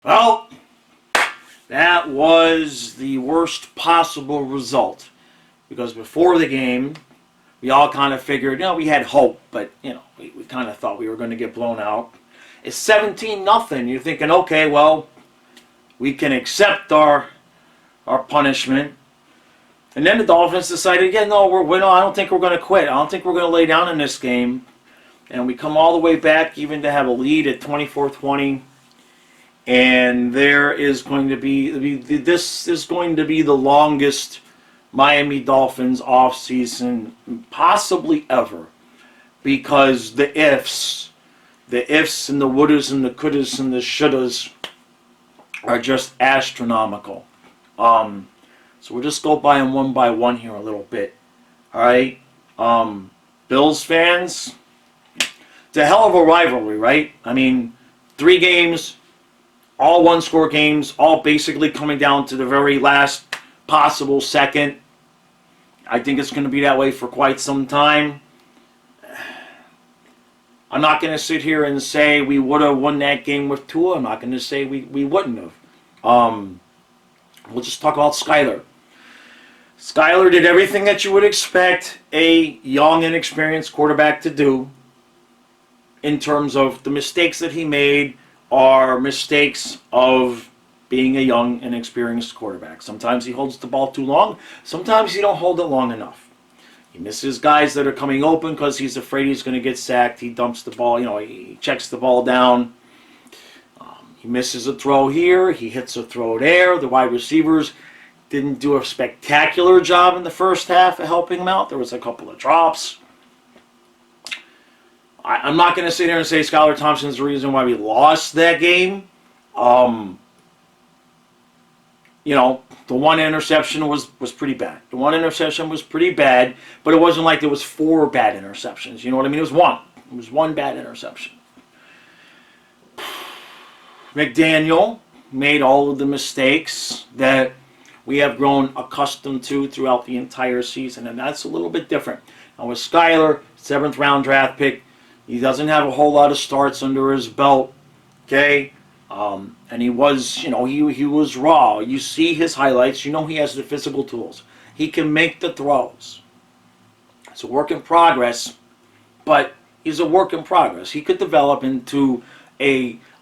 Well, that was the worst possible result. Because before the game, we all kind of figured, we had hope, but, we kind of thought we were going to get blown out. It's 17-0. You're thinking, okay, well, we can accept our punishment. And then the Dolphins decided, I don't think we're going to quit. I don't think we're going to lay down in this game. And we come all the way back even to have a lead at 24-20. And there is going to be, this is going to be the longest Miami Dolphins offseason possibly ever. Because the ifs and the wouldas and the couldas and the shouldas are just astronomical. So we'll just go by them one by one here a little bit. All right? Bills fans, it's a hell of a rivalry, right? I mean, 3 games, all one-score games, all basically coming down to the very last possible second. I think it's going to be that way for quite some time. I'm not going to sit here and say we would have won that game with Tua. I'm not going to say we wouldn't have. We'll just talk about Skylar. Skylar did everything that you would expect a young, inexperienced quarterback to do in terms of the mistakes that he made are mistakes of being a young, inexperienced quarterback. Sometimes he holds the ball too long. Sometimes he don't hold it long enough. He misses guys that are coming open because he's afraid he's going to get sacked. He dumps the ball. He checks the ball down. He misses a throw here. He hits a throw there. The wide receivers didn't do a spectacular job in the first half of helping him out. There was a couple of drops. I'm not going to sit here and say Skylar Thompson is the reason why we lost that game. The one interception was pretty bad. The one interception was pretty bad, but it wasn't like there was 4 bad interceptions. You know what I mean? It was one. It was one bad interception. McDaniel made all of the mistakes that we have grown accustomed to throughout the entire season, and that's a little bit different. Now with Skylar, 7th round draft pick, he doesn't have a whole lot of starts under his belt, okay? And he was, he was raw. You see his highlights. He has the physical tools. He can make the throws. It's a work in progress, but he's a work in progress. He could develop into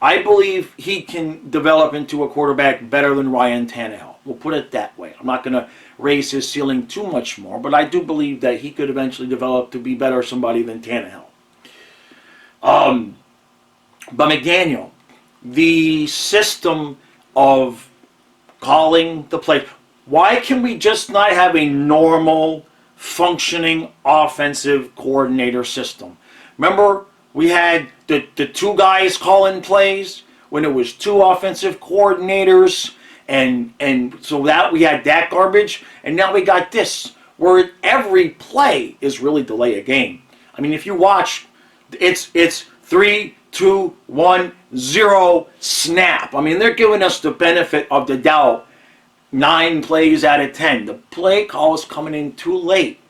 I believe he can develop into a quarterback better than Ryan Tannehill. We'll put it that way. I'm not going to raise his ceiling too much more, but I do believe that he could eventually develop to be better somebody than Tannehill. But McDaniel, the system of calling the play. Why can we just not have a normal, functioning offensive coordinator system? Remember, we had the 2 guys calling plays when it was 2 offensive coordinators, and so that we had that garbage, and now we got this, where every play is really delay a game. I mean, if you watch, it's 3, 2, 1, 0, snap. I mean, they're giving us the benefit of the doubt 9 plays out of 10. The play call is coming in too late.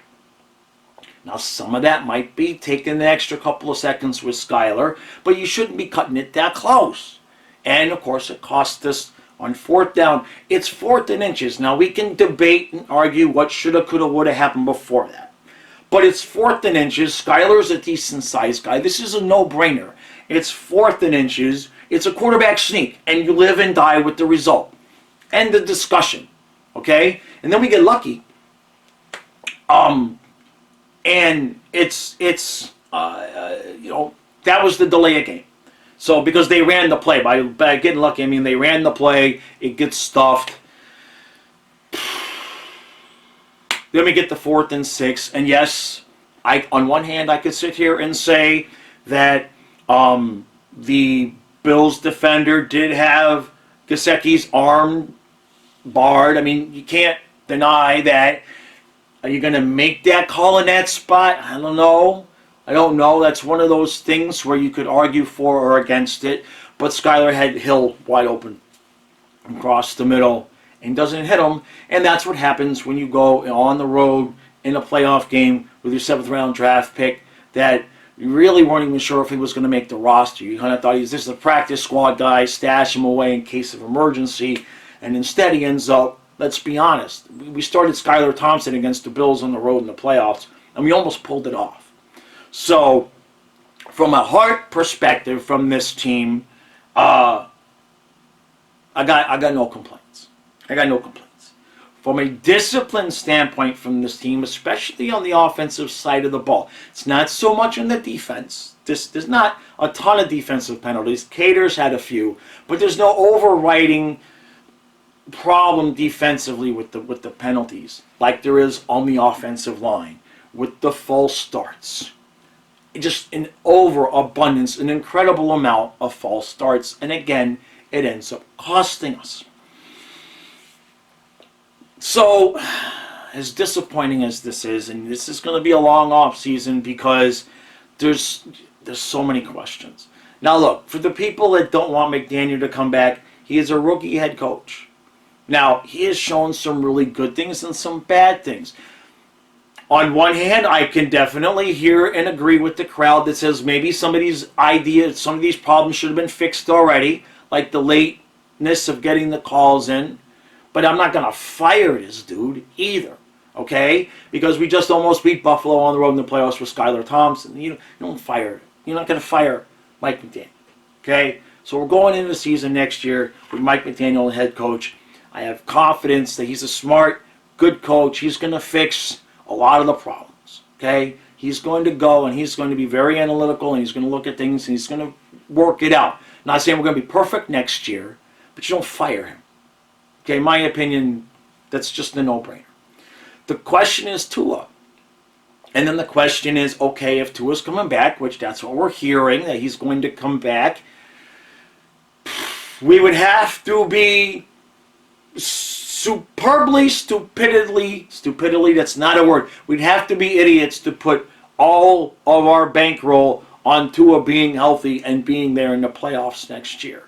Now, some of that might be taking the extra couple of seconds with Skylar, but you shouldn't be cutting it that close. And, of course, it cost us on 4th down. It's 4th and inches. Now, we can debate and argue what shoulda, coulda, woulda happened before that. But it's 4th and inches. Skylar's a decent-sized guy. This is a no-brainer. It's 4th and inches. It's a quarterback sneak, and you live and die with the result. End of discussion. Okay? And then we get lucky. And that was the delay of game. So because they ran the play. By getting lucky, I mean they ran the play. It gets stuffed. Then we get the 4th and 6. And yes, on one hand, I could sit here and say that the Bills defender did have Gesicki's arm barred. I mean, you can't deny that. Are you going to make that call in that spot? I don't know. That's one of those things where you could argue for or against it. But Skylar had Hill wide open across the middle and doesn't hit him. And that's what happens when you go on the road in a playoff game with your 7th round draft pick. That You really weren't even sure if he was going to make the roster. You kind of thought this is a practice squad guy, stash him away in case of emergency. And instead he ends up, let's be honest, we started Skylar Thompson against the Bills on the road in the playoffs, and we almost pulled it off. So, from a heart perspective from this team, I got no complaints. I got no complaints. From a discipline standpoint from this team, especially on the offensive side of the ball, it's not so much in the defense. There's not a ton of defensive penalties. Cater's had a few, but there's no overriding problem defensively with the penalties like there is on the offensive line with the false starts. Just an overabundance, an incredible amount of false starts, and again, it ends up costing us. So, as disappointing as this is, and this is going to be a long off season because there's so many questions. Now look, for the people that don't want McDaniel to come back, he is a rookie head coach. Now, he has shown some really good things and some bad things. On one hand, I can definitely hear and agree with the crowd that says maybe some of these ideas, some of these problems should have been fixed already, like the lateness of getting the calls in. But I'm not going to fire this dude either, okay? Because we just almost beat Buffalo on the road in the playoffs with Skylar Thompson. You don't fire. You're not going to fire Mike McDaniel, okay? So we're going into the season next year with Mike McDaniel, head coach. I have confidence that he's a smart, good coach. He's going to fix a lot of the problems, okay? He's going to go and he's going to be very analytical and he's going to look at things and he's going to work it out. I'm not saying we're going to be perfect next year, but you don't fire him. Okay, in my opinion, that's just a no-brainer. The question is Tua. And then the question is, okay, if Tua's coming back, which that's what we're hearing, that he's going to come back, we would have to be stupidly, that's not a word. We'd have to be idiots to put all of our bankroll on Tua being healthy and being there in the playoffs next year.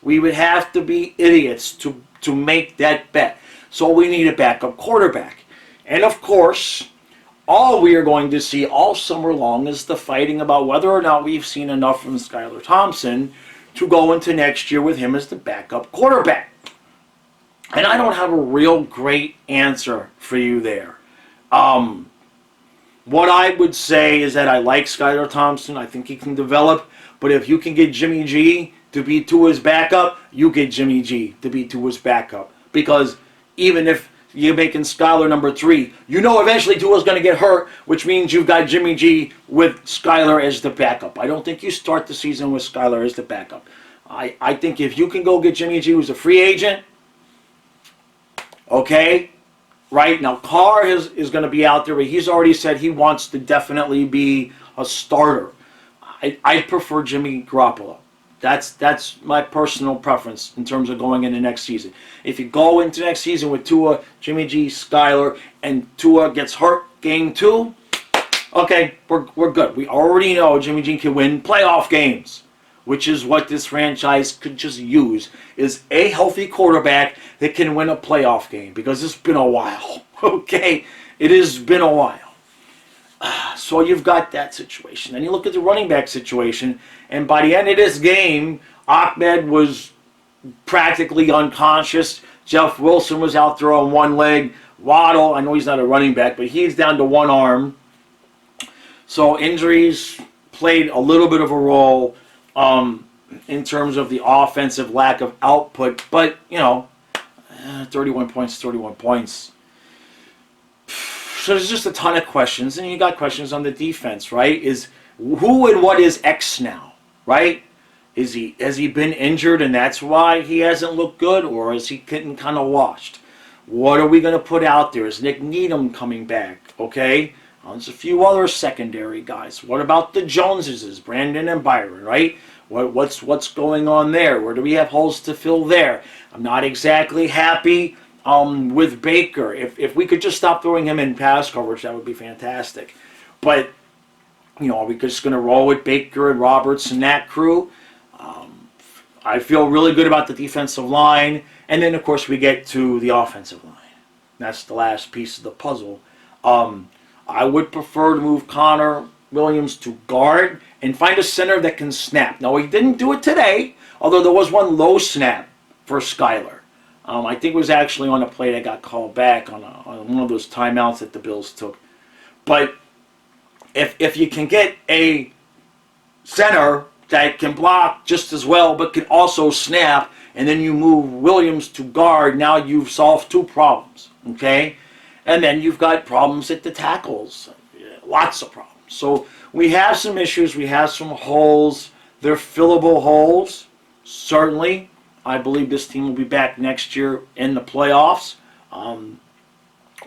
We would have to be idiots to make that bet. So we need a backup quarterback. And of course, all we are going to see all summer long is the fighting about whether or not we've seen enough from Skylar Thompson to go into next year with him as the backup quarterback. And I don't have a real great answer for you there. What I would say is that I like Skylar Thompson. I think he can develop. But if you can get Jimmy G to be Tua's backup, you get Jimmy G to be Tua's backup. Because even if you're making Skylar number 3, you know eventually Tua's going to get hurt, which means you've got Jimmy G with Skylar as the backup. I don't think you start the season with Skylar as the backup. I think if you can go get Jimmy G, who's a free agent, okay, right? Now, Carr is going to be out there, but he's already said he wants to definitely be a starter. I prefer Jimmy Garoppolo. That's my personal preference in terms of going into next season. If you go into next season with Tua, Jimmy G, Skylar, and Tua gets hurt game 2, okay, we're good. We already know Jimmy G can win playoff games, which is what this franchise could just use, is a healthy quarterback that can win a playoff game, because it's been a while, okay? It has been a while. So you've got that situation. And you look at the running back situation, and by the end of this game, Ahmed was practically unconscious. Jeff Wilson was out there on one leg. Waddle, I know he's not a running back, but he's down to one arm. So injuries played a little bit of a role in terms of the offensive lack of output. But, 31 points. So there's just a ton of questions, and you got questions on the defense, right? Is who and what is X now, right? Has he been injured and that's why he hasn't looked good, or is he getting kind of washed? What are we going to put out there? Is Nick Needham coming back? Okay, there's a few other secondary guys. What about the Joneses, Brandon and Byron, right? What's going on there? Where do we have holes to fill there? I'm not exactly happy with Baker. If we could just stop throwing him in pass coverage, that would be fantastic. But, are we just going to roll with Baker and Roberts and that crew? I feel really good about the defensive line. And then, of course, we get to the offensive line. That's the last piece of the puzzle. I would prefer to move Connor Williams to guard and find a center that can snap. Now, he didn't do it today, although there was one low snap for Skylar. I think it was actually on a play that got called back on one of those timeouts that the Bills took. But if you can get a center that can block just as well but can also snap, and then you move Williams to guard, now you've solved two problems, okay? And then you've got problems at the tackles, lots of problems. So we have some issues, we have some holes. They're fillable holes, certainly. I believe this team will be back next year in the playoffs.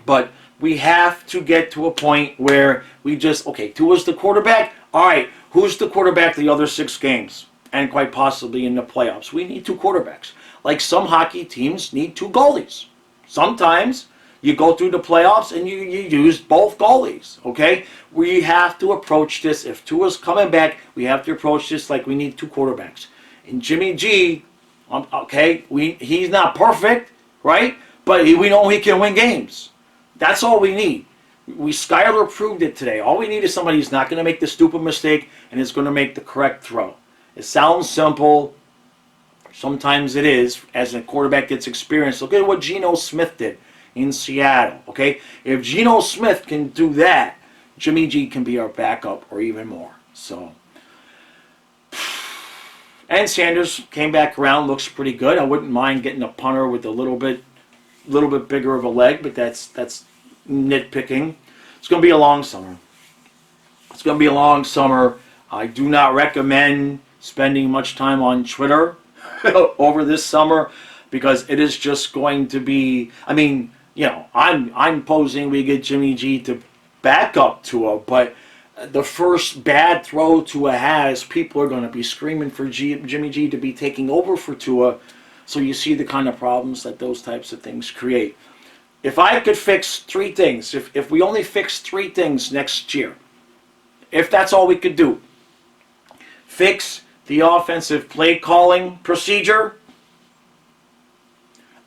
But we have to get to a point where we just, okay, Tua's the quarterback. All right, who's the quarterback the other 6 games? And quite possibly in the playoffs. We need 2 quarterbacks. Like some hockey teams need 2 goalies. Sometimes you go through the playoffs and you use both goalies, okay? We have to approach this. If Tua's coming back, we have to approach this like we need 2 quarterbacks. And Jimmy G, okay, he's not perfect, right? But we know he can win games. That's all we need. Skylar proved it today. All we need is somebody who's not going to make the stupid mistake and is going to make the correct throw. It sounds simple. Sometimes it is. As a quarterback gets experience, look at what Geno Smith did in Seattle. Okay, if Geno Smith can do that, Jimmy G can be our backup or even more. So, and Sanders came back around, looks pretty good. I wouldn't mind getting a punter with a little bit bigger of a leg, but that's nitpicking. It's going to be a long summer. It's going to be a long summer. I do not recommend spending much time on Twitter over this summer because it is just going to be, I mean, you know, I'm posing we get Jimmy G to back up Tua, but the first bad throw Tua has, people are going to be screaming for Jimmy G to be taking over for Tua. So you see the kind of problems that those types of things create. If I could fix 3 things, if we only fix 3 things next year, if that's all we could do, fix the offensive play calling procedure.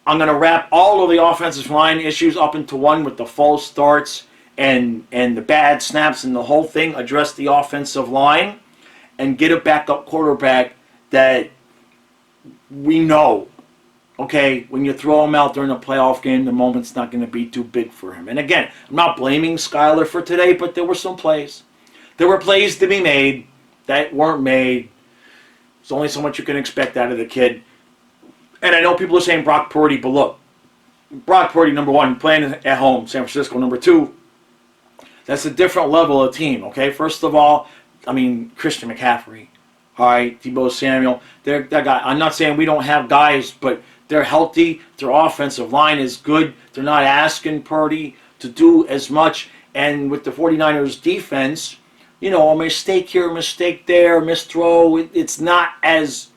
I'm going to wrap all of the offensive line issues up into one with the false starts and the bad snaps and the whole thing. Address the offensive line and get a backup quarterback that we know, okay, when you throw him out during a playoff game, the moment's not going to be too big for him. And again, I'm not blaming Skylar for today, but there were some plays. There were plays to be made that weren't made. There's only so much you can expect out of the kid. And I know people are saying Brock Purdy, but look, Brock Purdy, number 1, playing at home, San Francisco. Number 2, that's a different level of team, okay? First of all, I mean, Christian McCaffrey, all right, Deebo Samuel. That guy. I'm not saying we don't have guys, but they're healthy. Their offensive line is good. They're not asking Purdy to do as much. And with the 49ers defense, you know, a mistake here, a mistake there, misthrow, it's not as,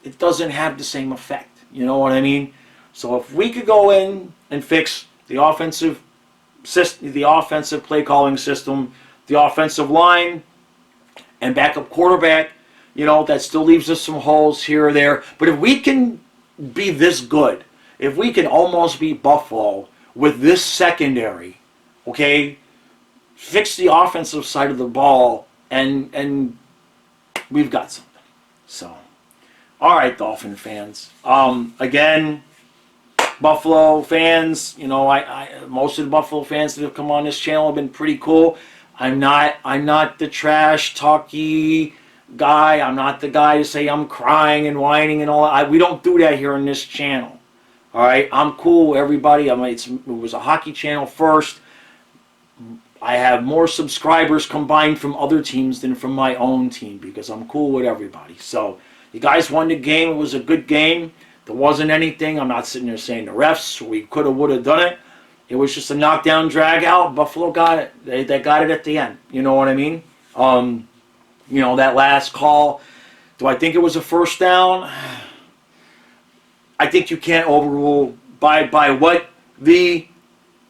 it doesn't have the same effect. You know what I mean? So if we could go in and fix the offensive system, the offensive play calling system, the offensive line, and backup quarterback, you know, that still leaves us some holes here or there. But if we can be this good, if we can almost beat Buffalo with this secondary, okay, fix the offensive side of the ball, and we've got something. So, all right, Dolphin fans. Again, Buffalo fans, you know, I most of the Buffalo fans that have come on this channel have been pretty cool. I'm not the trash talky guy. I'm not the guy to say I'm crying and whining and all that. We don't do that here on this channel. All right, I'm cool, everybody. It was a hockey channel first. I have more subscribers combined from other teams than from my own team because I'm cool with everybody. So you guys won the game. It was a good game. There wasn't anything. I'm not sitting there saying the refs, we could have, would have done it. It was just a knockdown, drag out. Buffalo got it. They got it at the end. You know what I mean? You know, that last call, do I think it was a first down? I think you can't overrule by what the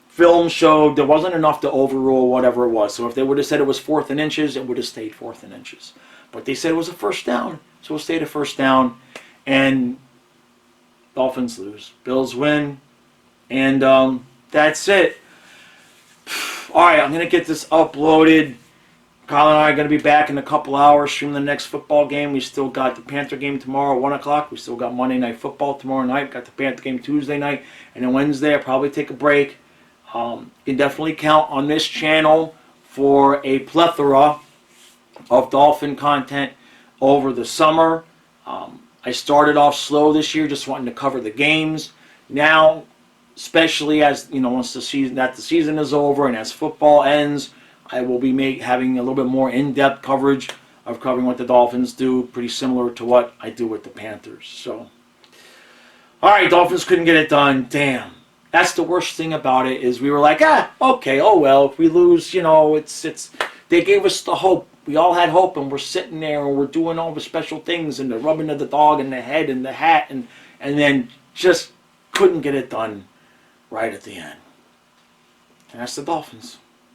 film showed. There wasn't enough to overrule whatever it was. So if they would have said it was 4th and inches, it would have stayed 4th and inches. But they said it was a first down, so it stayed a first down. And Dolphins lose. Bills win. And that's it. All right, I'm going to get this uploaded Kyle and I are going to be back in a couple hours streaming the next football game. We still got the Panther game tomorrow at 1 o'clock. We still got Monday Night Football tomorrow night. Got the Panther game Tuesday night. And then Wednesday, I'll probably take a break. You can definitely count on this channel for a plethora of Dolphin content over the summer. I started off slow this year, just wanting to cover the games. Now, especially as once the season is over and as football ends, I will be having a little bit more in-depth coverage of covering what the Dolphins do, pretty similar to what I do with the Panthers. So, all right, Dolphins couldn't get it done. Damn, that's the worst thing about it is we were like, okay, oh well, if we lose, it's. They gave us the hope. We all had hope, and we're sitting there and we're doing all the special things and the rubbing of the dog and the head and the hat and then just couldn't get it done right at the end. And that's the Dolphins.